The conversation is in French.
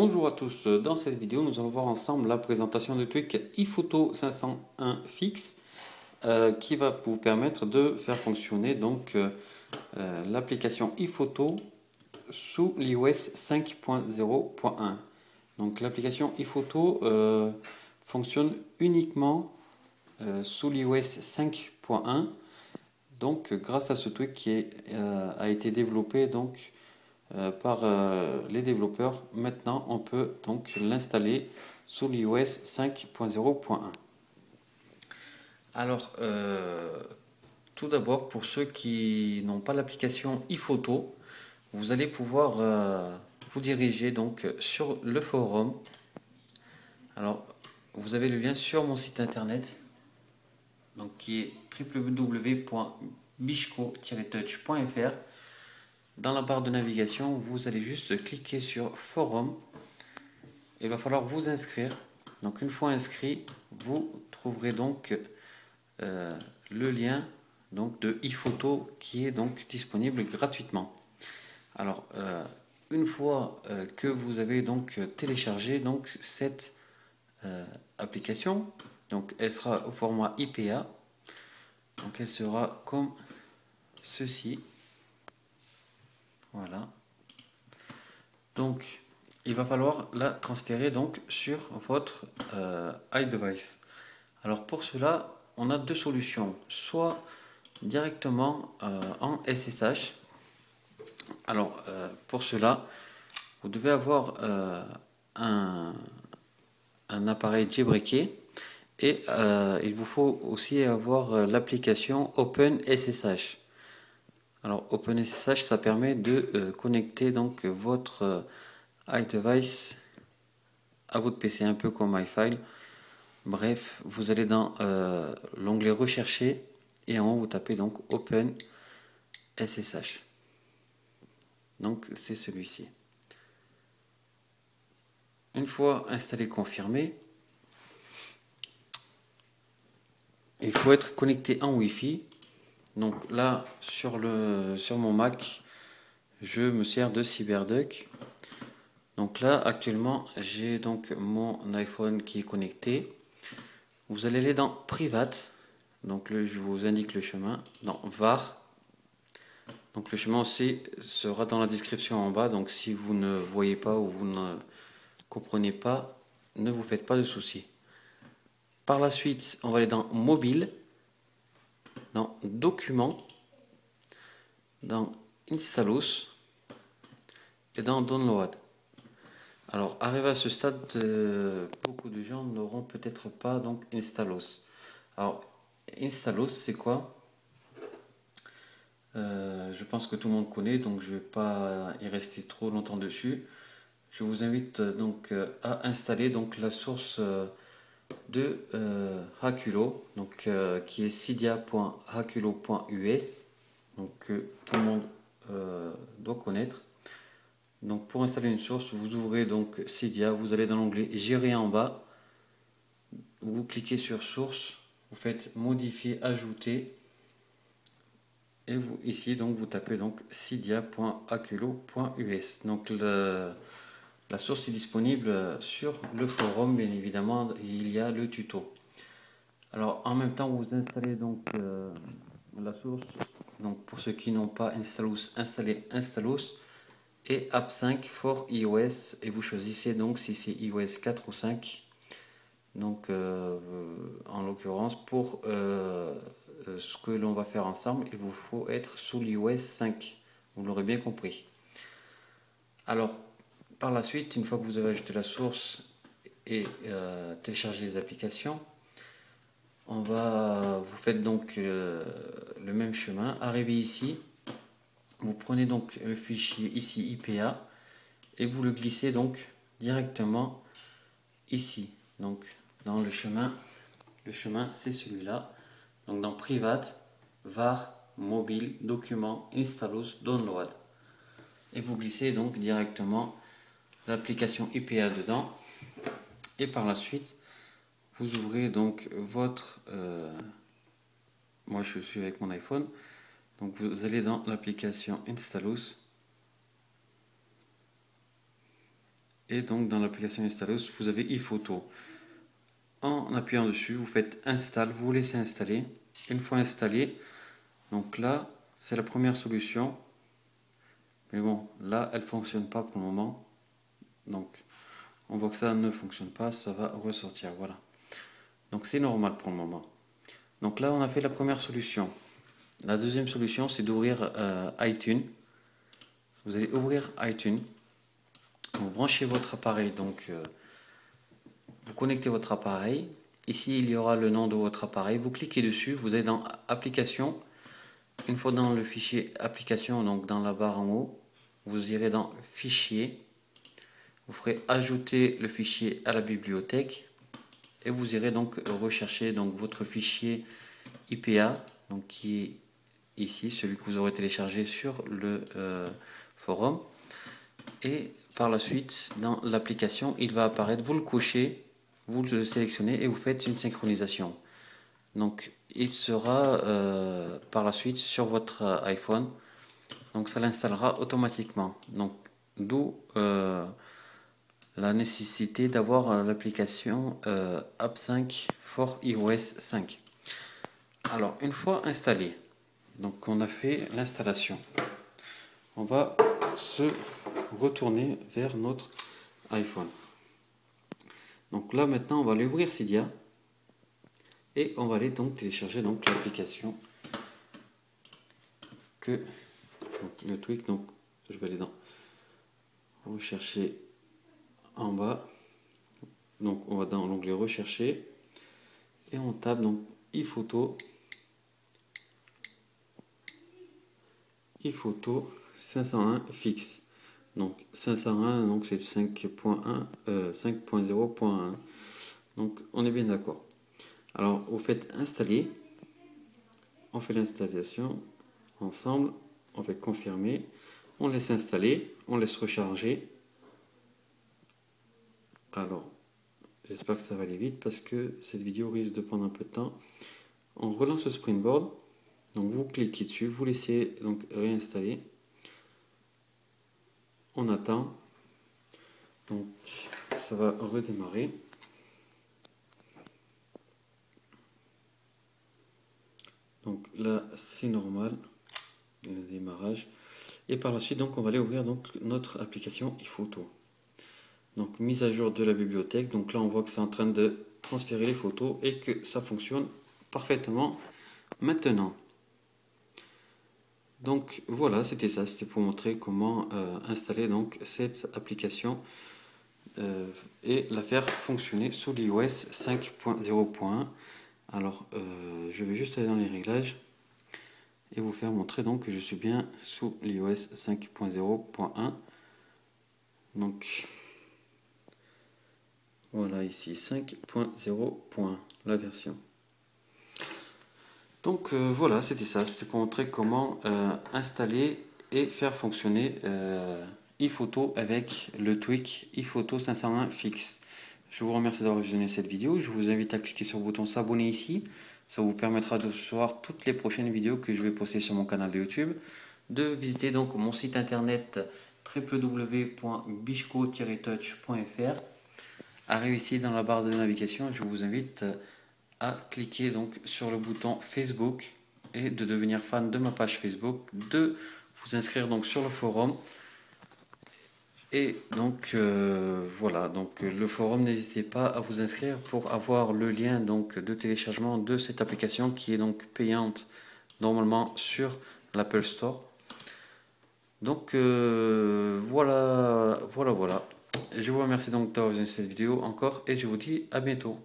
Bonjour à tous, dans cette vidéo nous allons voir ensemble la présentation de Tweak iPhoto 501 Fix qui va vous permettre de faire fonctionner l'application iPhoto sous l'iOS 5.0.1. Donc l'application iPhoto fonctionne uniquement sous l'iOS 5.1, donc grâce à ce tweak qui a été développé par les développeurs. Maintenant, on peut donc l'installer sous l'iOS 5.0.1. Alors, tout d'abord, pour ceux qui n'ont pas l'application iPhoto, vous allez pouvoir vous diriger donc sur le forum. Alors, vous avez le lien sur mon site internet, donc qui est www.bishko-touch.fr. Dans la barre de navigation, vous allez juste cliquer sur Forum. Il va falloir vous inscrire. Donc une fois inscrit, vous trouverez donc le lien de iPhoto qui est donc disponible gratuitement. Alors une fois que vous avez donc téléchargé cette application, donc elle sera au format IPA. Donc elle sera comme ceci. Voilà. Donc, il va falloir la transférer donc sur votre iDevice. Alors pour cela, on a deux solutions. Soit directement en SSH. Alors pour cela, vous devez avoir un appareil jailbreaké et il vous faut aussi avoir l'application OpenSSH. Alors OpenSSH, ça permet de connecter donc votre iDevice à votre PC, un peu comme iFile. Bref, vous allez dans l'onglet rechercher et en haut vous tapez donc OpenSSH. Donc c'est celui-ci. Une fois installé, confirmé, il faut être connecté en Wi-Fi. Donc là sur mon Mac, je me sers de CyberDuck. Donc là actuellement j'ai donc mon iPhone qui est connecté. Vous allez aller dans Private. Donc je vous indique le chemin. Dans var. Donc le chemin aussi sera dans la description en bas. Donc si vous ne voyez pas ou vous ne comprenez pas, ne vous faites pas de soucis. Par la suite, on va aller dans Mobile, dans Documents, dans Installous et dans Download. Alors, arrivé à ce stade, beaucoup de gens n'auront peut-être pas donc Installous. Alors, Installous, c'est quoi? Je pense que tout le monde connaît, donc je ne vais pas y rester trop longtemps dessus. Je vous invite donc à installer donc la source de Haculo, donc qui est cydia.haculo.us, donc que tout le monde doit connaître. Donc pour installer une source, vous ouvrez donc Cydia, vous allez dans l'onglet Gérer en bas, vous cliquez sur source, vous faites modifier, ajouter, et vous ici donc vous tapez donc cydia.haculo.us. Donc la source est disponible sur le forum, bien évidemment, il y a le tuto. Alors en même temps, vous installez donc la source. Donc pour ceux qui n'ont pas Installous, installez Installous et App 5 for iOS et vous choisissez donc si c'est iOS 4 ou 5. Donc en l'occurrence pour ce que l'on va faire ensemble, il vous faut être sous l'iOS 5. Vous l'aurez bien compris. Alors par la suite, une fois que vous avez ajouté la source et téléchargé les applications, vous faites donc le même chemin. Arrivé ici, vous prenez donc le fichier ici IPA et vous le glissez donc directement ici. Donc dans le chemin c'est celui-là. Donc dans Private, var, mobile, document, installous, download. Et vous glissez donc directement l'application IPA dedans. Et par la suite, vous ouvrez donc votre... moi je suis avec mon iPhone. Donc vous allez dans l'application Installous. Et donc dans l'application installée, vous avez iPhoto. En appuyant dessus, vous faites install, vous laissez installer. Une fois installé, donc là, c'est la première solution. Mais bon, là, elle ne fonctionne pas pour le moment. Donc, on voit que ça ne fonctionne pas, ça va ressortir, voilà. Donc, c'est normal pour le moment. Donc là, on a fait la première solution. La deuxième solution, c'est d'ouvrir iTunes. Vous allez ouvrir iTunes. Vous branchez votre appareil, donc vous connectez votre appareil. Ici, il y aura le nom de votre appareil. Vous cliquez dessus, vous allez dans Applications. Une fois dans le fichier Applications, donc dans la barre en haut, vous irez dans Fichier. Vous ferez ajouter le fichier à la bibliothèque et vous irez donc rechercher donc votre fichier IPA, donc qui est ici, celui que vous aurez téléchargé sur le forum. Et par la suite, dans l'application, il va apparaître, vous le cochez, vous le sélectionnez et vous faites une synchronisation. Donc il sera par la suite sur votre iPhone. Donc ça l'installera automatiquement. Donc d'où la nécessité d'avoir l'application App 5 for iOS 5. Alors une fois installé, donc on a fait l'installation, on va se retourner vers notre iPhone. Donc là maintenant on va aller ouvrir Cydia et on va aller donc télécharger donc l'application que donc, le tweak. Donc je vais aller dans rechercher en bas, donc on va dans l'onglet rechercher et on tape donc iPhoto 501 fixe. Donc 501, donc c'est 5.1 5.0.1. donc on est bien d'accord. Alors vous faites installer, on fait l'installation ensemble, on fait confirmer, on laisse installer, on laisse recharger. Alors j'espère que ça va aller vite parce que cette vidéo risque de prendre un peu de temps. On relance le Springboard, donc vous cliquez dessus, vous laissez donc réinstaller. On attend, donc ça va redémarrer. Donc là c'est normal le démarrage et par la suite donc on va aller ouvrir donc notre application iPhoto. Donc mise à jour de la bibliothèque, donc là on voit que c'est en train de transférer les photos et que ça fonctionne parfaitement maintenant. Donc voilà, c'était ça, c'était pour montrer comment installer donc cette application et la faire fonctionner sous l'iOS 5.0.1. Alors je vais juste aller dans les réglages et vous faire montrer donc que je suis bien sous l'iOS 5.0.1. donc voilà, ici 5.0. la version. Donc voilà, c'était ça, c'était pour montrer comment installer et faire fonctionner iPhoto avec le tweak iPhoto 501 fixe. Je vous remercie d'avoir visionné cette vidéo. Je vous invite à cliquer sur le bouton s'abonner ici. Ça vous permettra de recevoir toutes les prochaines vidéos que je vais poster sur mon canal de YouTube. De visiter donc mon site internet www.bishko-touch.fr. Arrivé ici dans la barre de navigation, je vous invite à cliquer donc sur le bouton Facebook et de devenir fan de ma page Facebook, de vous inscrire donc sur le forum. Et donc voilà, donc le forum, n'hésitez pas à vous inscrire pour avoir le lien donc de téléchargement de cette application qui est donc payante normalement sur l'Apple Store. Donc voilà. Je vous remercie donc d'avoir vu cette vidéo encore et je vous dis à bientôt.